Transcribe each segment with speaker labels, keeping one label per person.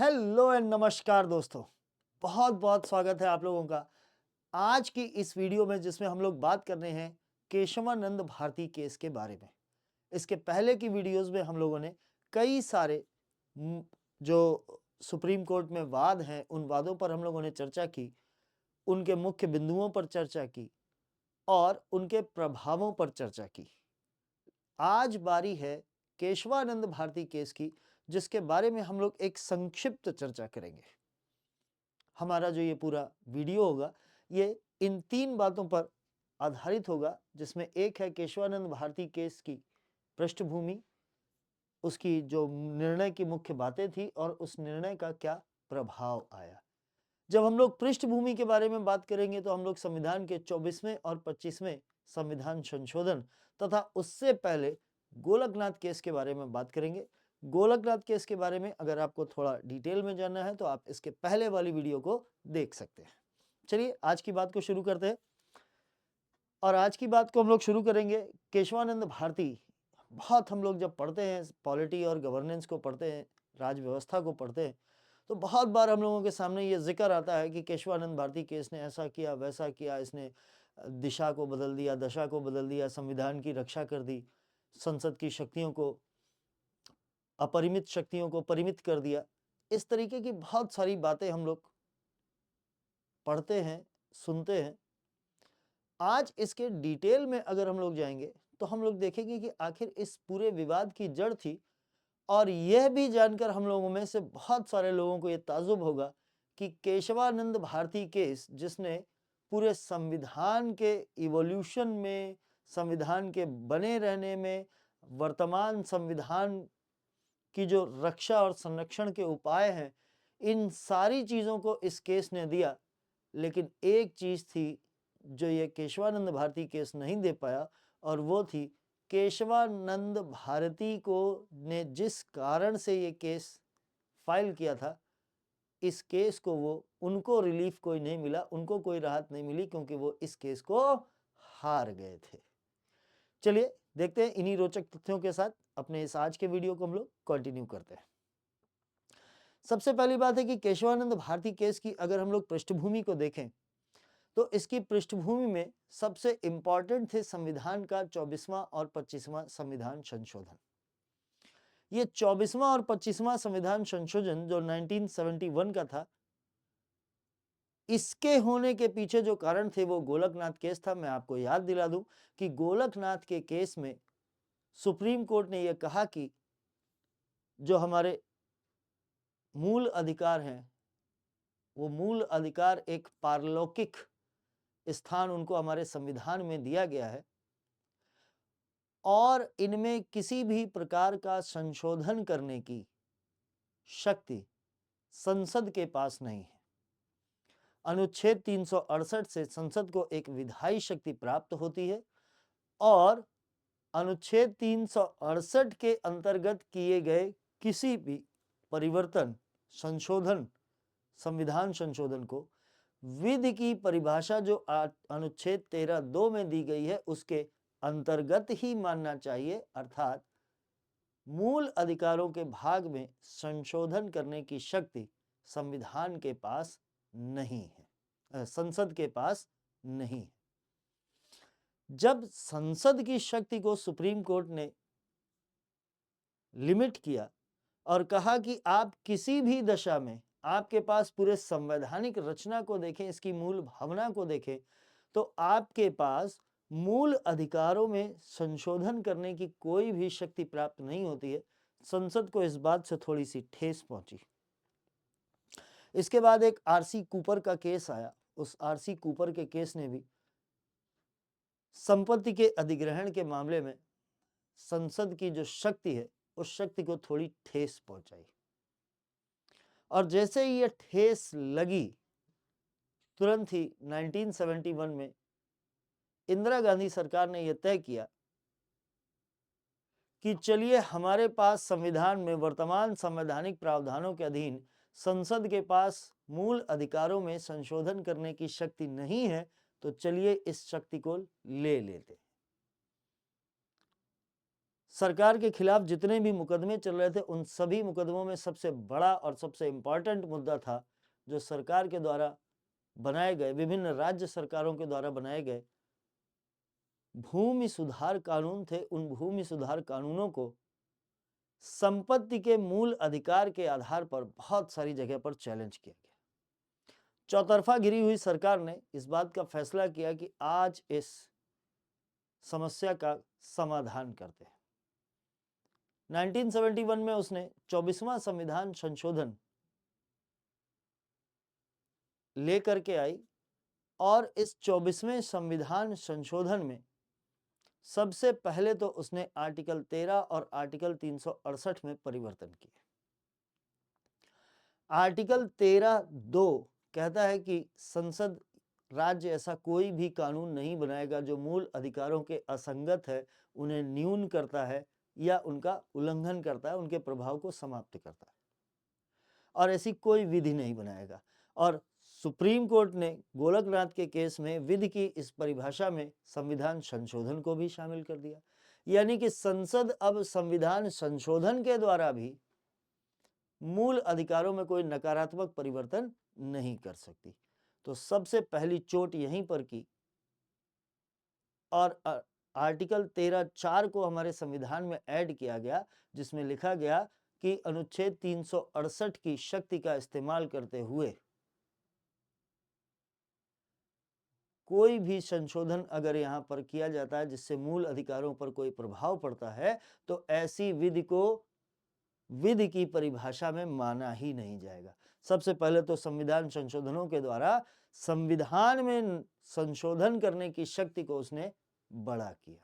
Speaker 1: Hello and नमस्कार दोस्तों। बहुत बहुत स्वागत है आप लोगों का आज की इस वीडियो में, जिसमें हम लोग बात कर रहे हैं केशवानंद भारती केस के बारे में। इसके पहले की वीडियोस में हम लोगों ने कई सारे जो सुप्रीम कोर्ट में वाद हैं उन वादों पर हम लोगों ने चर्चा की, उनके मुख्य बिंदुओं पर चर्चा की और उनके प्रभावों पर चर्चा की। आज बारी है केशवानंद भारती केस की, जिसके बारे में हम लोग एक संक्षिप्त चर्चा करेंगे। हमारा जो ये पूरा वीडियो होगा ये इन 3 बातों पर आधारित होगा, जिसमें एक है केशवानंद भारती केस की पृष्ठभूमि, उसकी जो निर्णय की मुख्य बातें थी और उस निर्णय का क्या प्रभाव आया। जब हम लोग पृष्ठभूमि के बारे में बात करेंगे तो हम लोग संविधान के 24वें और 25वें संविधान संशोधन तथा उससे पहले गोलकनाथ केस के बारे में बात करेंगे। गोलकनाथ केस के बारे में अगर आपको थोड़ा डिटेल में जानना है तो आप इसके पहले वाली वीडियो को देख सकते हैं। चलिए आज की बात को शुरू करते हैं और आज की बात को हम लोग शुरू करेंगे केशवानंद भारती। बहुत हम लोग जब पढ़ते हैं पॉलिटी और गवर्नेंस को पढ़ते हैं, राज व्यवस्था को पढ़ते हैं, तो बहुत बार हम लोगों के सामने ये जिक्र आता है कि केशवानंद भारती केस ने ऐसा किया वैसा किया, इसने दिशा को बदल दिया, दशा को बदल दिया, संविधान की रक्षा कर दी, संसद की शक्तियों को, अपरिमित शक्तियों को परिमित कर दिया। इस तरीके की बहुत सारी बातें हम लोग पढ़ते हैं, सुनते हैं। आज इसके डिटेल में अगर हम लोग जाएंगे तो हम लोग देखेंगे कि आखिर इस पूरे विवाद की जड़ थी, और यह भी जानकर हम लोगों में से बहुत सारे लोगों को यह ताज्जुब होगा कि केशवानंद भारती केस, जिसने पूरे संविधान के इवोल्यूशन में, संविधान के बने रहने में, वर्तमान संविधान की जो रक्षा और संरक्षण के उपाय हैं, इन सारी चीजों को इस केस ने दिया। लेकिन एक चीज थी जो ये केशवानंद भारती केस नहीं दे पाया, और वो थी केशवानंद भारती को ने जिस कारण से ये केस फाइल किया था, इस केस को वो उनको रिलीफ कोई नहीं मिला, उनको कोई राहत नहीं मिली, क्योंकि वो इस केस को हार गए थे। चलिए देखते हैं इन्हीं रोचक तथ्यों के साथ अपने इस आज के वीडियो को हम लोग कंटिन्यू करते हैं। सबसे पहली बात है कि केशवानंद भारती केस की अगर हम लोग पृष्ठभूमि को देखें तो इसकी पृष्ठभूमि में सबसे इंपॉर्टेंट थे संविधान का 24वां और 25वां संविधान संशोधन। ये 24वां और 25वां संविधान संशोधन जो 1971 का था, इसके होने के पीछे जो कारण थे वो गोलकनाथ केस था। मैं आपको याद दिला दूं कि गोलकनाथ के केस में सुप्रीम कोर्ट ने यह कहा कि जो हमारे मूल अधिकार हैं, वो मूल अधिकार एक पारलौकिक स्थान उनको हमारे संविधान में दिया गया है, और इनमें किसी भी प्रकार का संशोधन करने की शक्ति संसद के पास नहीं है। अनुच्छेद 368 से संसद को एक विधायी शक्ति प्राप्त होती है, और अनुच्छेद 368 के अंतर्गत किए गए किसी भी परिवर्तन, संशोधन, संविधान संशोधन को विधि की परिभाषा जो अनुच्छेद 13(2) में दी गई है उसके अंतर्गत ही मानना चाहिए। अर्थात मूल अधिकारों के भाग में संशोधन करने की शक्ति संविधान के पास नहीं है, संसद के पास नहीं है। जब संसद की शक्ति को सुप्रीम कोर्ट ने लिमिट किया और कहा कि आप किसी भी दशा में, आपके पास पूरे संवैधानिक रचना को देखें, इसकी मूल भावना को देखें, तो आपके पास मूल अधिकारों में संशोधन करने की कोई भी शक्ति प्राप्त नहीं होती है। संसद को इस बात से थोड़ी सी ठेस पहुंची। इसके बाद एक आरसी कूपर का केस आया। उस आरसी कूपर के केस ने भी संपत्ति के अधिग्रहण के मामले में संसद की जो शक्ति है उस शक्ति को थोड़ी ठेस पहुंचाई, और जैसे ही यह ठेस लगी, तुरंत ही 1971 में इंदिरा गांधी सरकार ने यह तय किया कि चलिए हमारे पास संविधान में वर्तमान संवैधानिक प्रावधानों के अधीन संसद के पास मूल अधिकारों में संशोधन करने की शक्ति नहीं है, तो चलिए इस शक्ति को ले लेते। सरकार के खिलाफ जितने भी मुकदमे चल रहे थे उन सभी मुकदमों में सबसे बड़ा और सबसे इम्पॉर्टेंट मुद्दा था जो सरकार के द्वारा बनाए गए, विभिन्न राज्य सरकारों के द्वारा बनाए गए भूमि सुधार कानून थे। उन भूमि सुधार कानूनों को संपत्ति के मूल अधिकार के आधार पर बहुत सारी जगह पर चैलेंज किया गया। चौतरफा घिरी हुई सरकार ने इस बात का फैसला किया कि आज इस समस्या का समाधान करते हैं। 1971 में उसने 24वां संविधान संशोधन लेकर के आई और इस 24वें संविधान संशोधन में सबसे पहले तो उसने आर्टिकल 13 और आर्टिकल 368 में परिवर्तन किए। आर्टिकल 13(2) कहता है कि संसद राज्य ऐसा कोई भी कानून नहीं बनाएगा जो मूल अधिकारों के असंगत है, उन्हें न्यून करता है या उनका उल्लंघन करता है, उनके प्रभाव को समाप्त करता है, और ऐसी कोई विधि नहीं बनाएगा। और सुप्रीम कोर्ट ने गोलकनाथ के केस में विधि की इस परिभाषा में संविधान संशोधन को भी शामिल कर दिया। यानी कि संसद अब संविधान संशोधन के द्वारा भी मूल अधिकारों में कोई नकारात्मक परिवर्तन नहीं कर सकती। तो सबसे पहली चोट यहीं पर की और आर्टिकल 13(4) को हमारे संविधान में ऐड किया गया, जिसमें लिखा गया कि अनुच्छेद 368 की शक्ति का इस्तेमाल करते हुए कोई भी संशोधन अगर यहाँ पर किया जाता है जिससे मूल अधिकारों पर कोई प्रभाव पड़ता है तो ऐसी विधि को विधि की परिभाषा में माना ही नहीं जाएगा। सबसे पहले तो संविधान संशोधनों के द्वारा संविधान में संशोधन करने की शक्ति को उसने बड़ा किया,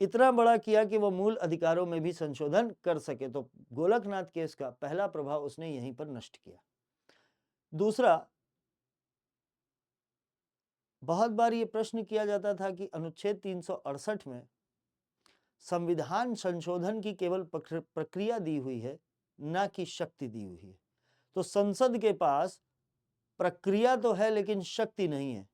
Speaker 1: इतना बड़ा किया कि वो मूल अधिकारों में भी संशोधन कर सके। तो गोलकनाथ केस का पहला प्रभाव उसने यहीं पर नष्ट किया। दूसरा, बहुत बार ये प्रश्न किया जाता था कि अनुच्छेद 368 में संविधान संशोधन की केवल प्रक्रिया दी हुई है, ना कि शक्ति दी हुई है। तो संसद के पास प्रक्रिया तो है लेकिन शक्ति नहीं है।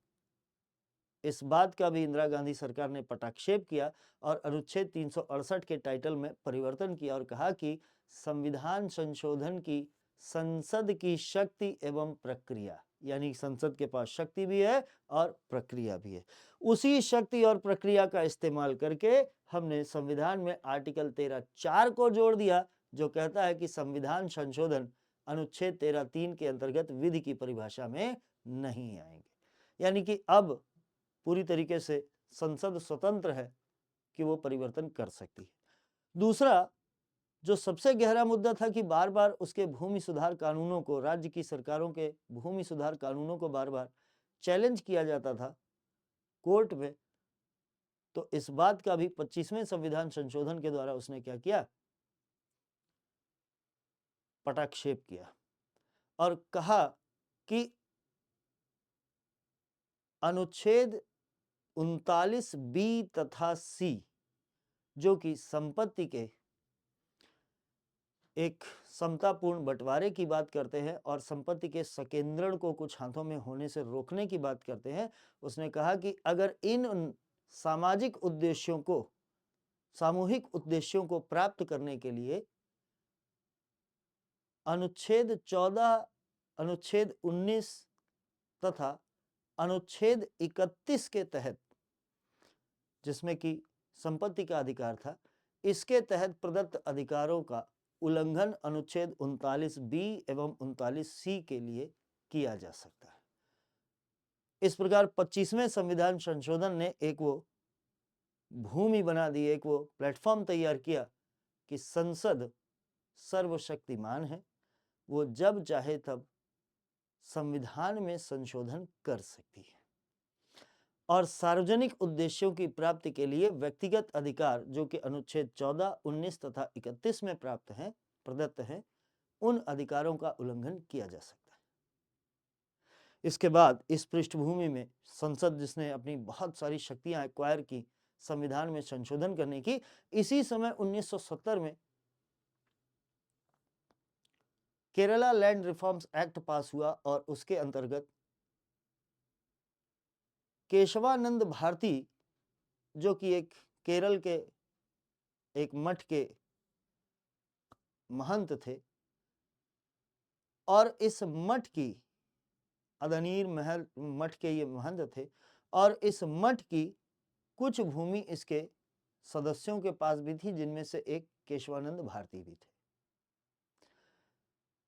Speaker 1: इस बात का भी इंदिरा गांधी सरकार ने पटाक्षेप किया और अनुच्छेद 368 के टाइटल में परिवर्तन किया और कहा कि संविधान संशोधन की संसद की शक्ति एवं प्रक्रिया, यानी संसद के पास शक्ति भी है और प्रक्रिया भी है। उसी शक्ति और प्रक्रिया का इस्तेमाल करके हमने संविधान में आर्टिकल 13(4) को जोड़ दिया, जो कहता है कि संविधान संशोधन अनुच्छेद 13(3) के अंतर्गत विधि की परिभाषा में नहीं आएंगे। यानी कि अब पूरी तरीके से संसद स्वतंत्र है कि वो परिवर्तन कर सकती है। दूसरा, जो सबसे गहरा मुद्दा था कि बार बार उसके भूमि सुधार कानूनों को, राज्य की सरकारों के भूमि सुधार कानूनों को बार बार चैलेंज किया जाता था कोर्ट में, तो इस बात का भी 25वें संविधान संशोधन के द्वारा उसने क्या किया, पटाक्षेप किया और कहा कि अनुच्छेद 39(b) तथा (c) जो कि संपत्ति के एक समतापूर्ण बंटवारे की बात करते हैं और संपत्ति के संकेंद्रण को कुछ हाथों में होने से रोकने की बात करते हैं, उसने कहा कि अगर इन सामाजिक उद्देश्यों को, सामूहिक उद्देश्यों को प्राप्त करने के लिए अनुच्छेद 14, अनुच्छेद 19 तथा अनुच्छेद 31 के तहत, जिसमें कि संपत्ति का अधिकार था, इसके तहत प्रदत्त अधिकारों का उल्लंघन अनुच्छेद 39(b) एवं 39(c) के लिए किया जा सकता है। इस प्रकार 25वें संविधान संशोधन ने एक वो भूमि बना दी, एक वो प्लेटफॉर्म तैयार किया कि संसद सर्वशक्तिमान है, वो जब चाहे तब संविधान में संशोधन कर सकती है और सार्वजनिक उद्देश्यों की प्राप्ति के लिए व्यक्तिगत अधिकार जो कि अनुच्छेद 14, 19 तथा 31 में प्राप्त हैं, प्रदत्त हैं, उन अधिकारों का उल्लंघन किया जा सकता है। इसके बाद इस पृष्ठभूमि में संसद, जिसने अपनी बहुत सारी शक्तियां एक्वायर की संविधान में संशोधन करने की, इसी समय 1970 में केरला लैंड रिफॉर्म्स एक्ट पास हुआ और उसके अंतर्गत केशवानंद भारती, जो कि एक केरल के एक मठ के महंत थे और इस मठ की अदनीर महल मठ के ये महंत थे और इस मठ की कुछ भूमि इसके सदस्यों के पास भी थी, जिनमें से एक केशवानंद भारती भी थे।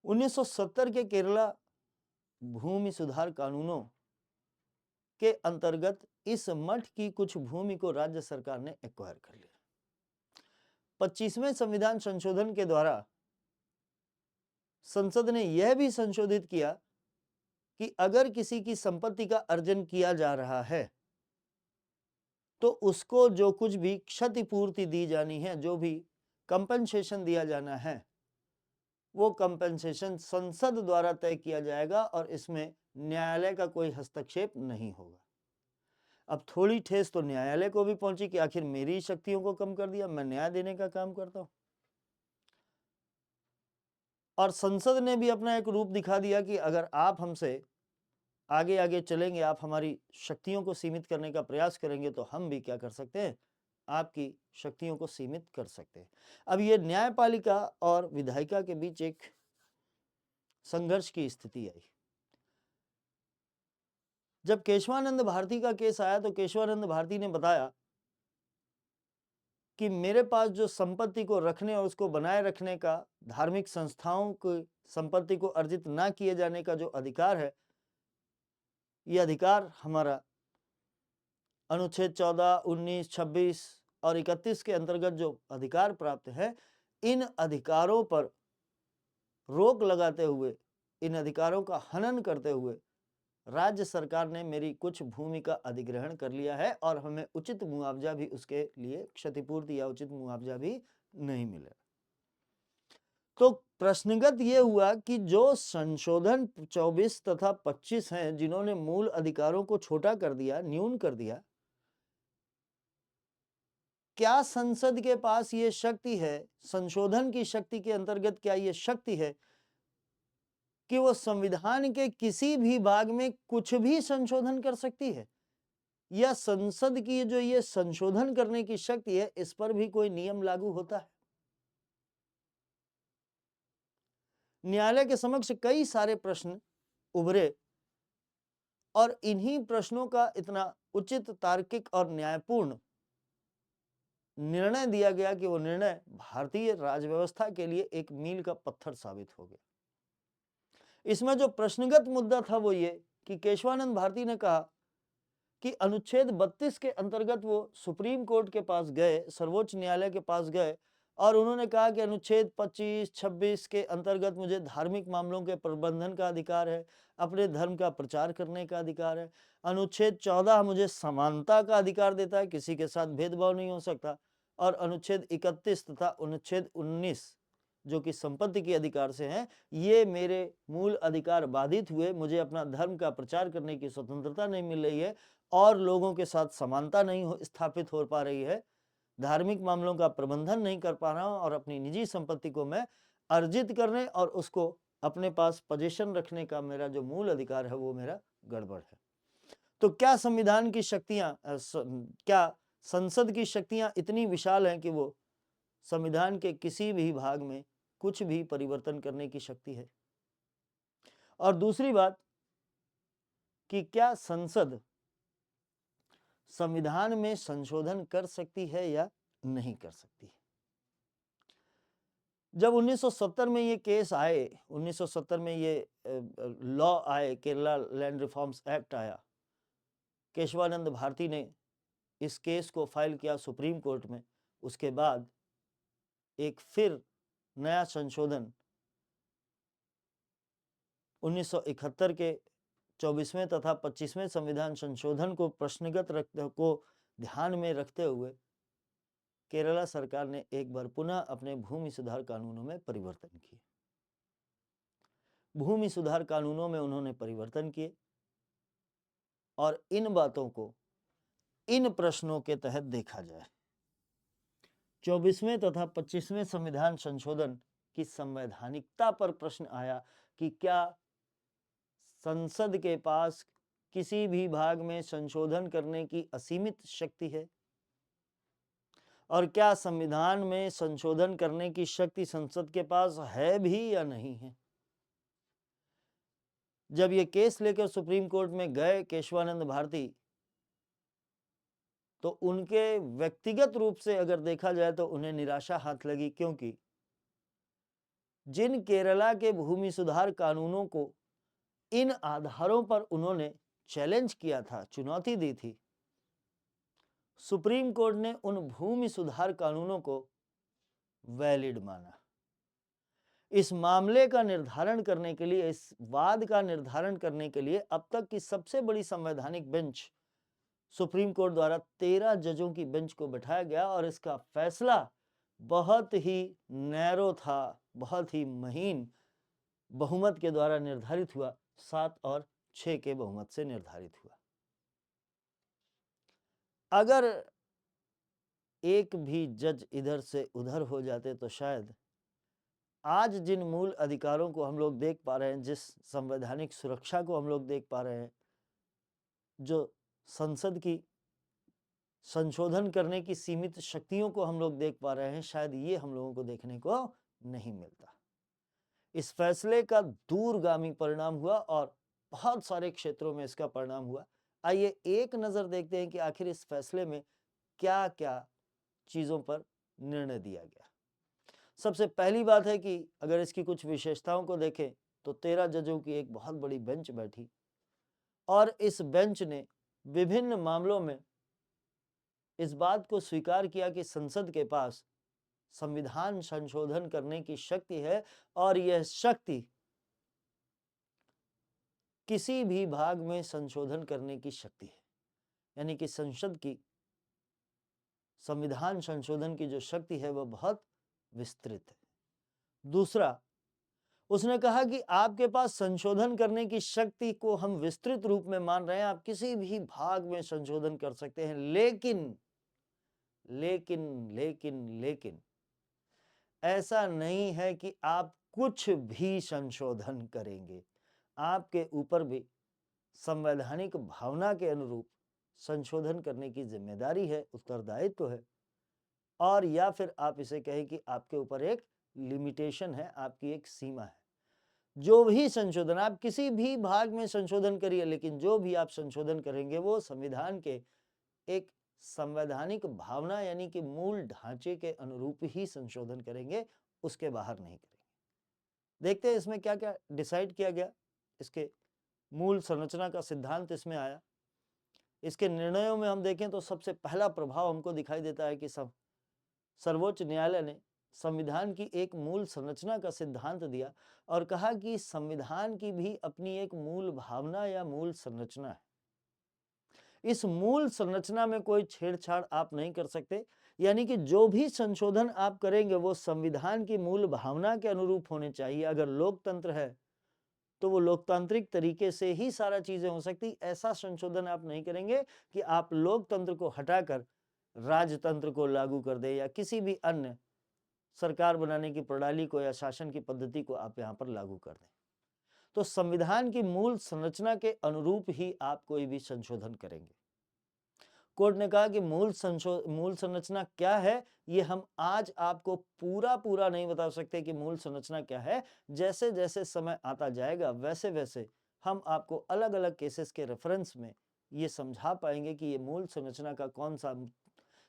Speaker 1: 1970 के केरला भूमि सुधार कानूनों के अंतर्गत इस मठ की कुछ भूमि को राज्य सरकार ने एक्वायर कर लिया। 25वें संविधान संशोधन के द्वारा संसद ने यह भी संशोधित किया कि अगर किसी की संपत्ति का अर्जन किया जा रहा है तो उसको जो कुछ भी क्षतिपूर्ति दी जानी है, जो भी कंपनसेशन दिया जाना है, वो कंपनसेशन संसद द्वारा तय किया जाएगा और इसमें न्यायालय का कोई हस्तक्षेप नहीं होगा। अब थोड़ी ठेस तो न्यायालय को भी पहुंची कि आखिर मेरी शक्तियों को कम कर दिया, मैं न्याय देने का काम करता हूं। और संसद ने भी अपना एक रूप दिखा दिया कि अगर आप हमसे आगे आगे चलेंगे, आप हमारी शक्तियों को सीमित करने का प्रयास करेंगे, तो हम भी क्या कर सकते हैं, आपकी शक्तियों को सीमित कर सकते हैं। अब ये न्यायपालिका और विधायिका के बीच एक संघर्ष की स्थिति आई। जब केशवानंद भारती का केस आया तो केशवानंद भारती ने बताया कि मेरे पास जो संपत्ति को रखने और उसको बनाए रखने का, धार्मिक संस्थाओं की संपत्ति को अर्जित ना किए जाने का जो अधिकार है, ये अधिकार हमारा अनुच्छेद 14, 19, 26 और 31 के अंतर्गत जो अधिकार प्राप्त है, इन अधिकारों पर रोक लगाते हुए, इन अधिकारों का हनन करते हुए राज्य सरकार ने मेरी कुछ भूमि का अधिग्रहण कर लिया है और हमें उचित मुआवजा भी उसके लिए, क्षतिपूर्ति या उचित मुआवजा भी नहीं मिला। तो प्रश्नगत ये हुआ कि जो संशोधन 24 तथा 25 हैं, जिन्होंने मूल अधिकारों को छोटा कर दिया, न्यून कर दिया, क्या संसद के पास ये शक्ति है, संशोधन की शक्ति के अंतर्गत क्या ये शक्ति है कि वो संविधान के किसी भी भाग में कुछ भी संशोधन कर सकती है, या संसद की जो ये संशोधन करने की शक्ति है, इस पर भी कोई नियम लागू होता है? न्यायालय के समक्ष कई सारे प्रश्न उभरे और इन्हीं प्रश्नों का इतना उचित, तार्किक और न्यायपूर्ण निर्णय दिया गया कि वो निर्णय भारतीय राजव्यवस्था के लिए एक मील का पत्थर साबित हो गया। इसमें जो प्रश्नगत मुद्दा था वो ये कि केशवानंद भारती ने कहा कि अनुच्छेद 32 के अंतर्गत वो सुप्रीम कोर्ट के पास गए, सर्वोच्च न्यायालय के पास गए और उन्होंने कहा कि अनुच्छेद 25, 26 के अंतर्गत मुझे धार्मिक मामलों के प्रबंधन का अधिकार है, अपने धर्म का प्रचार करने का अधिकार है। अनुच्छेद 14 मुझे समानता का अधिकार देता है, किसी के साथ भेदभाव नहीं हो सकता। और अनुच्छेद 31 तथा अनुच्छेद 19 जो कि संपत्ति के अधिकार से हैं, ये मेरे मूल अधिकार बाधित हुए, मुझे अपना धर्म का प्रचार करने की स्वतंत्रता नहीं मिल रही है और लोगों के साथ समानता नहीं स्थापित हो पा रही है, धार्मिक मामलों का प्रबंधन नहीं कर पा रहा हूं और अपनी निजी संपत्ति को मैं अर्जित करने और उसको अपने पास पोजीशन रखने का मेरा जो मूल अधिकार है वो मेरा गड़बड़ है। तो क्या संविधान की शक्तियां, क्या संसद की शक्तियां इतनी विशाल हैं कि वो संविधान के किसी भी भाग में कुछ भी परिवर्तन करने की शक्ति है? और दूसरी बात कि क्या संसद संविधान में संशोधन कर सकती है या नहीं कर सकती है? जब 1970 में ये केस आए, 1970 में ये लॉ आए, केरला लैंड रिफॉर्म्स एक्ट आया, केशवानंद भारती ने इस केस को फाइल किया सुप्रीम कोर्ट में। उसके बाद एक फिर नया संशोधन 1971 के 24वें तथा 25वें संविधान संशोधन को ध्यान में रखते हुए केरला सरकार ने एक बार पुनः अपने भूमि सुधार कानूनों में परिवर्तन किए। भूमि सुधार कानूनों में उन्होंने परिवर्तन किए और इन बातों को इन प्रश्नों के तहत देखा जाए। 24वें तथा 25वें संविधान संशोधन की संवैधानिकता पर प्रश्न आया कि क्या संसद के पास किसी भी भाग में संशोधन करने की असीमित शक्ति है? और क्या संविधान में संशोधन करने की शक्ति संसद के पास है भी या नहीं है? जब ये केस लेकर सुप्रीम कोर्ट में गए केशवानंद भारती, तो उनके व्यक्तिगत रूप से अगर देखा जाए तो उन्हें निराशा हाथ लगी, क्योंकि जिन केरला के भूमि सुधार कानूनों को इन आधारों पर उन्होंने चैलेंज किया था, चुनौती दी थी, सुप्रीम कोर्ट ने उन भूमि सुधार कानूनों को वैलिड माना। इस मामले का निर्धारण करने के लिए, इस वाद का निर्धारण करने के लिए अब तक की सबसे बड़ी संवैधानिक बेंच सुप्रीम कोर्ट द्वारा 13 जजों की बेंच को बैठाया गया और इसका फैसला बहुत ही नैरो था, बहुत ही महीन बहुमत के द्वारा निर्धारित हुआ, 7 और 6 के बहुमत से निर्धारित हुआ। अगर एक भी जज इधर से उधर हो जाते तो शायद आज जिन मूल अधिकारों को हम लोग देख पा रहे हैं, जिस संवैधानिक सुरक्षा को हम लोग देख पा रहे हैं, जो संसद की संशोधन करने की सीमित शक्तियों को हम लोग देख पा रहे हैं, शायद ये हम लोगों को देखने को नहीं मिलता। इस फैसले का दूरगामी परिणाम हुआ और बहुत सारे क्षेत्रों में इसका परिणाम हुआ। आइए एक नजर देखते हैं कि आखिर इस फैसले में क्या क्या चीजों पर निर्णय दिया गया। सबसे पहली बात है कि अगर इसकी कुछ विशेषताओं को देखें तो 13 जजों की एक बहुत बड़ी बेंच बैठी और इस बेंच ने विभिन्न मामलों में इस बात को स्वीकार किया कि संसद के पास संविधान संशोधन करने की शक्ति है और यह शक्ति किसी भी भाग में संशोधन करने की शक्ति है, यानी कि संसद की संविधान संशोधन की जो शक्ति है वह बहुत विस्तृत है। दूसरा, उसने कहा कि आपके पास संशोधन करने की शक्ति को हम विस्तृत रूप में मान रहे हैं, आप किसी भी भाग में संशोधन कर सकते हैं, लेकिन लेकिन लेकिन लेकिन ऐसा नहीं है कि आप कुछ भी संशोधन करेंगे। आपके ऊपर भी संवैधानिक भावना के अनुरूप संशोधन करने की जिम्मेदारी है, उत्तरदायित्व है, और या फिर आप इसे कहें कि आपके ऊपर एक लिमिटेशन है, आपकी एक सीमा है। जो भी संशोधन आप किसी भी भाग में संशोधन करिए, लेकिन जो भी आप संशोधन करेंगे वो संविधान के एक संवैधानिक भावना यानी कि मूल ढांचे के अनुरूप ही संशोधन करेंगे, उसके बाहर नहीं करेंगे। देखते हैं इसमें क्या क्या डिसाइड किया गया। इसके मूल संरचना का सिद्धांत इसमें आया। इसके निर्णयों में हम देखें तो सबसे पहला प्रभाव हमको दिखाई देता है कि सर्वोच्च न्यायालय ने संविधान की एक मूल संरचना का सिद्धांत दिया और कहा कि संविधान की भी अपनी एक मूल भावना या मूल संरचना है। इस मूल संरचना में कोई छेड़छाड़ आप नहीं कर सकते, यानी कि जो भी संशोधन आप करेंगे वो संविधान की मूल भावना के अनुरूप होने चाहिए। अगर लोकतंत्र है तो वो लोकतांत्रिक तरीके से ही सारा चीजें हो सकती। ऐसा संशोधन आप नहीं करेंगे कि आप लोकतंत्र को हटाकर राजतंत्र को लागू कर दे या किसी भी अन्य सरकार बनाने की प्रणाली को या शासन की पद्धति को आप यहाँ पर लागू कर दें। तो संविधान की मूल संरचना के अनुरूप ही आप कोई भी संशोधन करेंगे। कोर्ट ने कहा कि मूल संरचना क्या है, ये हम आज आपको पूरा नहीं बता सकते कि मूल संरचना क्या है। जैसे जैसे समय आता जाएगा वैसे वैसे हम आपको अलग अलग केसेस के रेफरेंस में ये समझा पाएंगे कि ये मूल संरचना का कौन सा,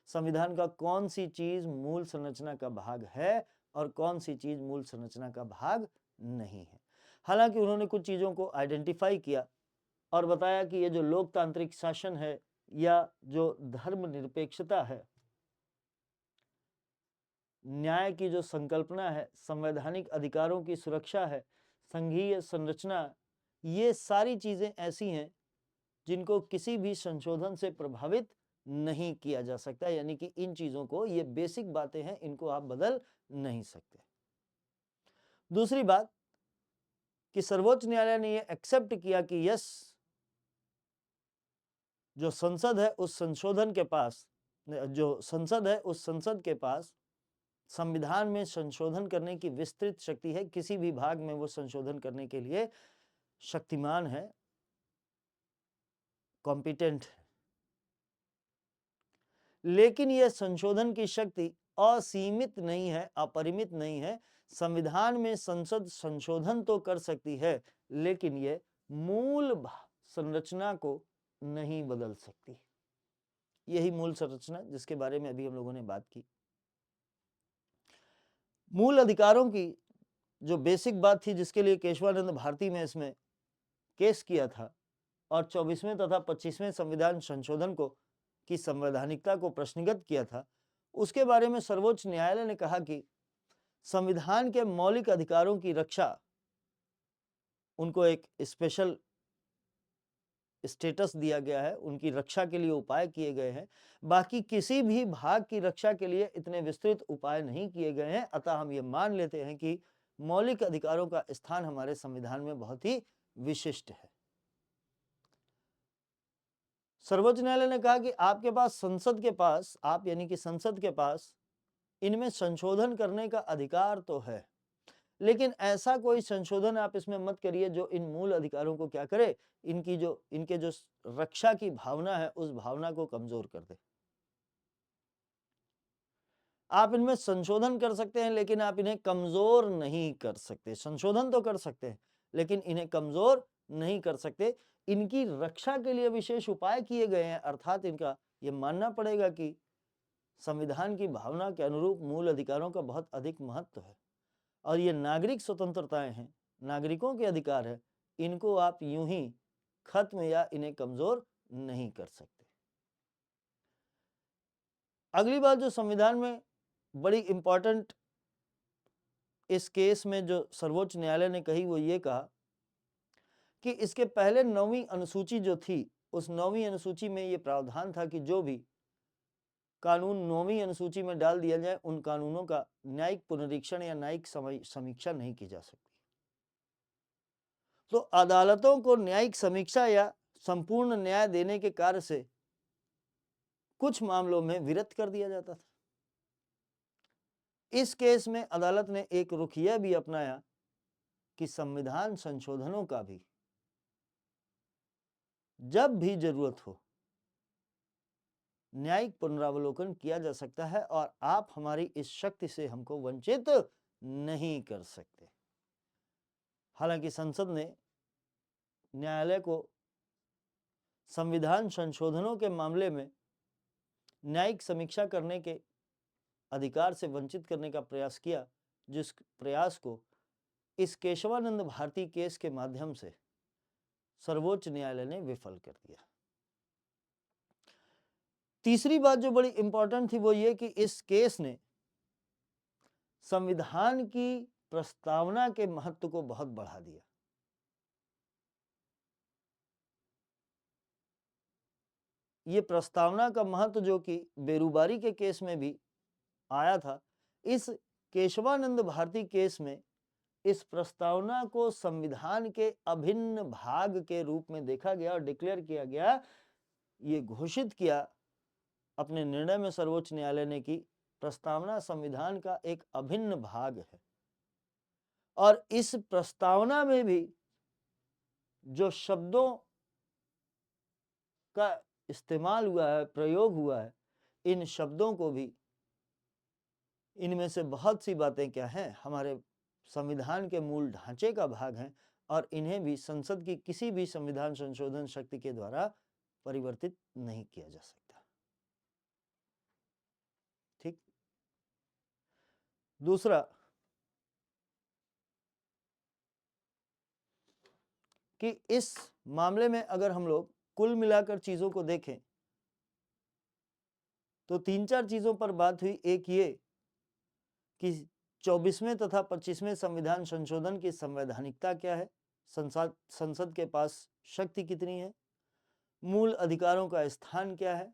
Speaker 1: संविधान का कौन सी चीज मूल संरचना का भाग है और कौन सी चीज मूल संरचना का भाग नहीं है। हालांकि उन्होंने कुछ चीजों को आइडेंटिफाई किया और बताया कि ये जो लोकतांत्रिक शासन है या जो धर्मनिरपेक्षता है, न्याय की जो संकल्पना है, संवैधानिक अधिकारों की सुरक्षा है, संघीय संरचना, ये सारी चीजें ऐसी हैं जिनको किसी भी संशोधन से प्रभावित नहीं किया जा सकता। यानी कि इन चीजों को, ये बेसिक बातें हैं, इनको आप बदल नहीं सकते। दूसरी बात कि सर्वोच्च न्यायालय ने यह एक्सेप्ट किया कि यस, जो संसद है उस संशोधन के पास, जो संसद है उस संसद के पास संविधान में संशोधन करने की विस्तृत शक्ति है। किसी भी भाग में वो संशोधन करने के लिए शक्तिमान है, कॉम्पिटेंट है। लेकिन यह संशोधन की शक्ति असीमित नहीं है, अपरिमित नहीं है। संविधान में संसद संशोधन तो कर सकती है, लेकिन यह मूल संरचना को नहीं बदल सकती। यही मूल संरचना जिसके बारे में अभी हम लोगों ने बात की। मूल अधिकारों की जो बेसिक बात थी, जिसके लिए केशवानंद भारती ने इसमें केस किया था और 24वें तथा 25वें संविधान संशोधन को की संवैधानिकता को प्रश्नगत किया था, उसके बारे में सर्वोच्च न्यायालय ने कहा कि संविधान के मौलिक अधिकारों की रक्षा, उनको एक स्पेशल स्टेटस दिया गया है, उनकी रक्षा के लिए उपाय किए गए हैं। बाकी किसी भी भाग की रक्षा के लिए इतने विस्तृत उपाय नहीं किए गए हैं। अतः हम ये मान लेते हैं कि मौलिक अधिकारों का स्थान हमारे संविधान में बहुत ही विशिष्ट है। सर्वोच्च न्यायालय ने कहा कि आपके पास संसद के पास, आप यानी कि संसद के पास इनमें संशोधन करने का अधिकार तो है, लेकिन ऐसा कोई संशोधन आप इसमें मत करिए जो इन मूल अधिकारों को क्या करे, इनके जो रक्षा की भावना है उस भावना को कमजोर कर दे। आप इनमें संशोधन कर सकते हैं, लेकिन आप इन्हें कमजोर नहीं कर सकते। संशोधन तो कर सकते हैं, लेकिन इन्हें कमजोर नहीं कर सकते। इनकी रक्षा के लिए विशेष उपाय किए गए हैं, अर्थात इनका ये मानना पड़ेगा कि संविधान की भावना के अनुरूप मूल अधिकारों का बहुत अधिक महत्व है और ये नागरिक स्वतंत्रताएं हैं, नागरिकों के अधिकार है, इनको आप यूं ही खत्म या इन्हें कमजोर नहीं कर सकते। अगली बात जो संविधान में बड़ी इंपॉर्टेंट इस केस में जो सर्वोच्च न्यायालय ने कही, वो ये कहा कि इसके पहले 9वीं अनुसूची जो थी, उस 9वीं अनुसूची में ये प्रावधान था कि जो भी कानून 9वीं अनुसूची में डाल दिया जाए, उन कानूनों का न्यायिक पुनरीक्षण या न्यायिक समीक्षा नहीं की जा सकती। तो अदालतों को न्यायिक समीक्षा या संपूर्ण न्याय देने के कार्य से कुछ मामलों में विरत कर दिया जाता था। इस केस में अदालत ने एक रुख यह भी अपनाया कि संविधान संशोधनों का भी जब भी जरूरत हो न्यायिक पुनरावलोकन किया जा सकता है और आप हमारी इस शक्ति से हमको वंचित नहीं कर सकते। हालांकि संसद ने न्यायालय को संविधान संशोधनों के मामले में न्यायिक समीक्षा करने के अधिकार से वंचित करने का प्रयास किया, जिस प्रयास को इस केशवानंद भारती केस के माध्यम से सर्वोच्च न्यायालय ने विफल कर दिया। तीसरी बात जो बड़ी इंपॉर्टेंट थी वो ये कि इस केस ने संविधान की प्रस्तावना के महत्व को बहुत बढ़ा दिया। ये प्रस्तावना का महत्व जो कि बेरुबारी के केस में भी आया था, इस केशवानंद भारती केस में इस प्रस्तावना को संविधान के अभिन्न भाग के रूप में देखा गया और डिक्लेयर किया गया। ये घोषित किया अपने निर्णय में सर्वोच्च न्यायालय ने कि प्रस्तावना संविधान का एक अभिन्न भाग है और इस प्रस्तावना में भी जो शब्दों का इस्तेमाल हुआ है, प्रयोग हुआ है, इन शब्दों को भी, इनमें से बहुत सी बातें क्या हैं, हमारे संविधान के मूल ढांचे का भाग हैं और इन्हें भी संसद की किसी भी संविधान संशोधन शक्ति के द्वारा परिवर्तित नहीं किया जा सकता। ठीक। दूसरा कि इस मामले में अगर हम लोग कुल मिलाकर चीजों को देखें तो 3-4 चीजों पर बात हुई। एक ये कि 24वें तथा 25वें संविधान संशोधन की संवैधानिकता क्या है, संसद के पास शक्ति कितनी है, मूल अधिकारों का स्थान क्या है,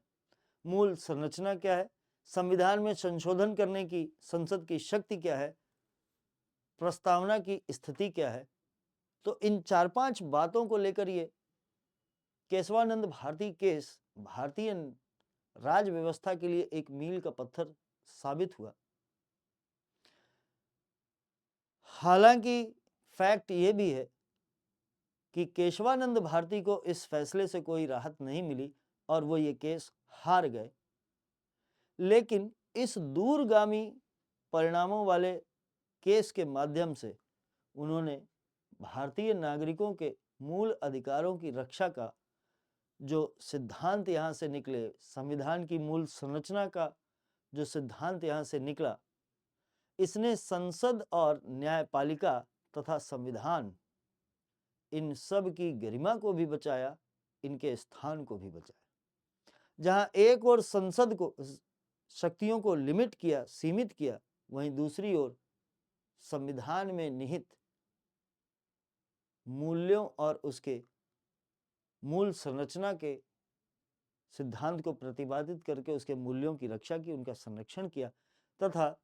Speaker 1: मूल संरचना क्या है, संविधान में संशोधन करने की संसद की शक्ति क्या है, प्रस्तावना की स्थिति क्या है। तो इन 4-5 बातों को लेकर ये केशवानंद भारती केस भारतीय राज व्यवस्था के लिए एक मील का पत्थर साबित हुआ। हालांकि फैक्ट ये भी है कि केशवानंद भारती को इस फैसले से कोई राहत नहीं मिली और वो ये केस हार गए। लेकिन इस दूरगामी परिणामों वाले केस के माध्यम से उन्होंने भारतीय नागरिकों के मूल अधिकारों की रक्षा का जो सिद्धांत यहाँ से निकले, संविधान की मूल संरचना का जो सिद्धांत यहाँ से निकला, इसने संसद और न्यायपालिका तथा संविधान इन सब की गरिमा को भी बचाया, इनके स्थान को भी बचाया। जहां एक ओर संसद को शक्तियों को लिमिट किया, सीमित किया, वहीं दूसरी ओर संविधान में निहित मूल्यों और उसके मूल संरचना के सिद्धांत को प्रतिपादित करके उसके मूल्यों की रक्षा की, उनका संरक्षण किया तथा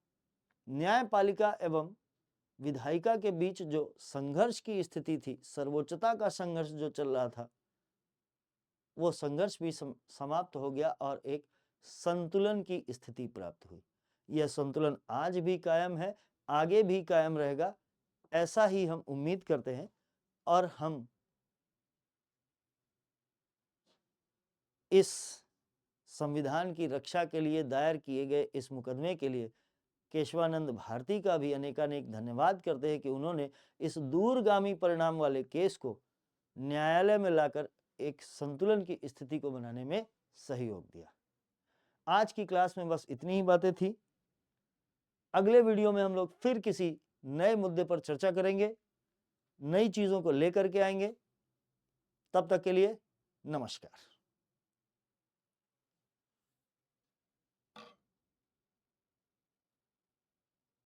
Speaker 1: न्यायपालिका एवं विधायिका के बीच जो संघर्ष की स्थिति थी, सर्वोच्चता का संघर्ष जो चल रहा था, वो संघर्ष भी समाप्त हो गया और एक संतुलन की स्थिति प्राप्त हुई। यह संतुलन आज भी कायम है, आगे भी कायम रहेगा, ऐसा ही हम उम्मीद करते हैं। और हम इस संविधान की रक्षा के लिए दायर किए गए इस मुकदमे के लिए केशवानंद भारती का भी अनेकानेक धन्यवाद करते हैं कि उन्होंने इस दूरगामी परिणाम वाले केस को न्यायालय में लाकर एक संतुलन की स्थिति को बनाने में सहयोग दिया। आज की क्लास में बस इतनी ही बातें थी। अगले वीडियो में हम लोग फिर किसी नए मुद्दे पर चर्चा करेंगे, नई चीजों को लेकर के आएंगे। तब तक के लिए नमस्कार।